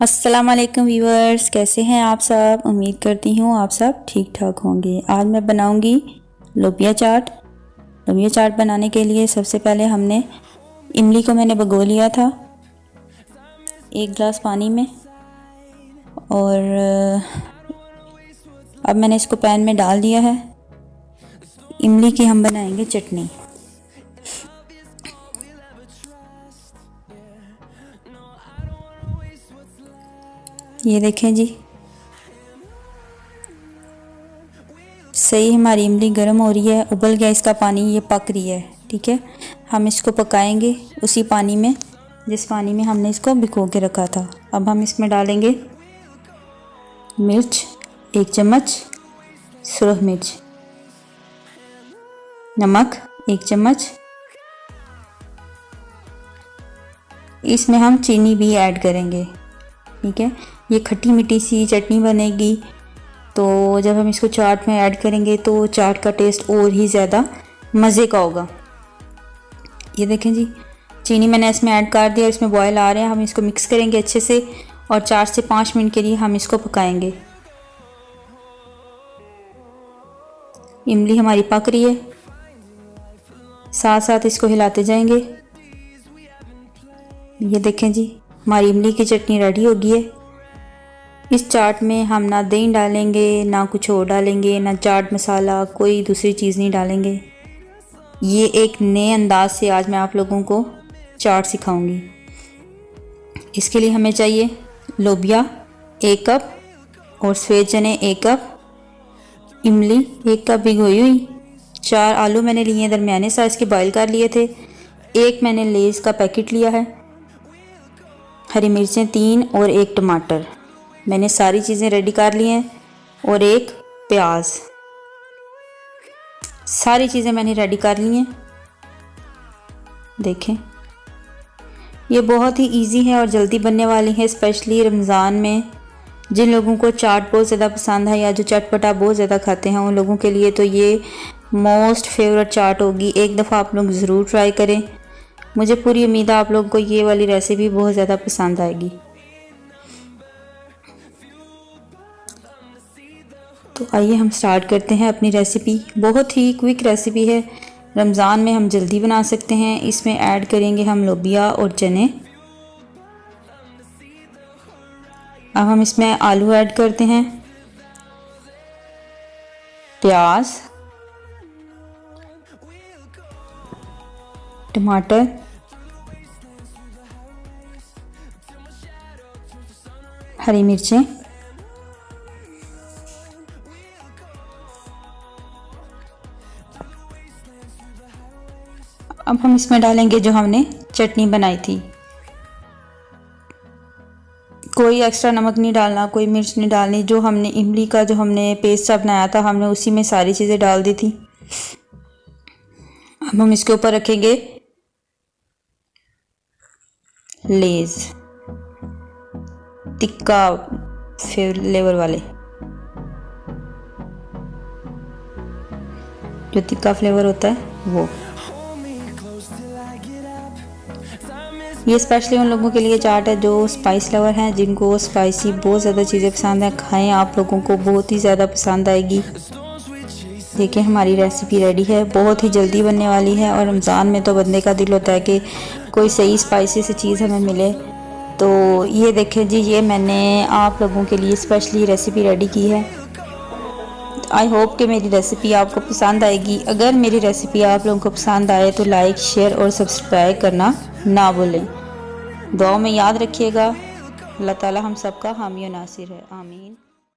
अस्सलाम वालेकुम व्यूअर्स, कैसे हैं आप सब। उम्मीद करती हूँ आप सब ठीक ठाक होंगे। आज मैं बनाऊंगी लोबिया चाट। लोबिया चाट बनाने के लिए सबसे पहले हमने इमली को मैंने भिगो लिया था 1 गिलास पानी में, और अब मैंने इसको पैन में डाल दिया है। इमली की हम बनाएंगे चटनी। ये देखें जी, सही हमारी इमली गर्म हो रही है, उबल गया इसका पानी, ये पक रही है। ठीक है, हम इसको पकाएंगे उसी पानी में जिस पानी में हमने इसको भिगो के रखा था। अब हम इसमें डालेंगे मिर्च 1 चम्मच, सुरख मिर्च, नमक 1 चम्मच, इसमें हम चीनी भी ऐड करेंगे। ठीक है, ये खट्टी मीठी सी चटनी बनेगी, तो जब हम इसको चाट में ऐड करेंगे तो चाट का टेस्ट और ही ज़्यादा मज़े का होगा। ये देखें जी, चीनी मैंने इसमें ऐड कर दिया, इसमें बॉयल आ रहे हैं। हम इसको मिक्स करेंगे अच्छे से और 4 से 5 मिनट के लिए हम इसको पकाएंगे। इमली हमारी पक रही है, साथ साथ इसको हिलाते जाएंगे। ये देखें जी, हमारी इमली की चटनी रेडी हो गई है। इस चाट में हम ना दही डालेंगे, ना कुछ और डालेंगे, ना चाट मसाला, कोई दूसरी चीज़ नहीं डालेंगे। ये एक नए अंदाज से आज मैं आप लोगों को चाट सिखाऊंगी। इसके लिए हमें चाहिए लोबिया 1 कप और सफ़ेद चने 1 कप, इमली 1 कप भिगोई हुई, 4 आलू मैंने लिए दरमियाने साइज़ के, बॉयल कर लिए थे। 1 मैंने लेज़ का पैकेट लिया है, हरी मिर्चें 3 और 1 टमाटर। मैंने सारी चीज़ें रेडी कर ली हैं, और 1 प्याज। सारी चीज़ें मैंने रेडी कर ली हैं। देखें, ये बहुत ही इजी है और जल्दी बनने वाली है, स्पेशली रमज़ान में जिन लोगों को चाट बहुत ज़्यादा पसंद है या जो चटपटा बहुत ज़्यादा खाते हैं उन लोगों के लिए तो ये मोस्ट फेवरेट चाट होगी। एक दफ़ा आप लोग ज़रूर ट्राई करें। मुझे पूरी उम्मीद है आप लोगों को ये वाली रेसिपी बहुत ज़्यादा पसंद आएगी। तो आइए हम स्टार्ट करते हैं अपनी रेसिपी। बहुत ही क्विक रेसिपी है, रमज़ान में हम जल्दी बना सकते हैं। इसमें ऐड करेंगे हम लोबिया और चने। अब हम इसमें आलू ऐड करते हैं, प्याज, टमाटर, हरी मिर्चें, अब हम इसमें डालेंगे जो हमने चटनी बनाई थी। कोई एक्स्ट्रा नमक नहीं डालना, कोई मिर्च नहीं डालनी। जो हमने इमली का जो हमने पेस्ट सा बनाया था, हमने उसी में सारी चीज़ें डाल दी थी। अब हम इसके ऊपर रखेंगे लेज़ तिक्का फ्लेवर वाले, जो तिक्का फ्लेवर होता है वो। ये स्पेशली उन लोगों के लिए चाट है जो स्पाइस लवर हैं, जिनको स्पाइसी बहुत ज़्यादा चीज़ें पसंद है। खाएं, आप लोगों को बहुत ही ज़्यादा पसंद आएगी। देखिए, हमारी रेसिपी रेडी है, बहुत ही जल्दी बनने वाली है। और रमज़ान में तो बंदे का दिल होता है कि कोई सही स्पाइसी सी चीज़ हमें मिले। तो ये देखें जी, ये मैंने आप लोगों के लिए स्पेशली रेसिपी रेडी की है। आई होप कि मेरी रेसिपी आपको पसंद आएगी। अगर मेरी रेसिपी आप लोगों को पसंद आए तो लाइक, शेयर और सब्सक्राइब करना ना भूलें। दुआ में याद रखिएगा। अल्लाह ताला हम सबका हामी और नासिर है। आमीन।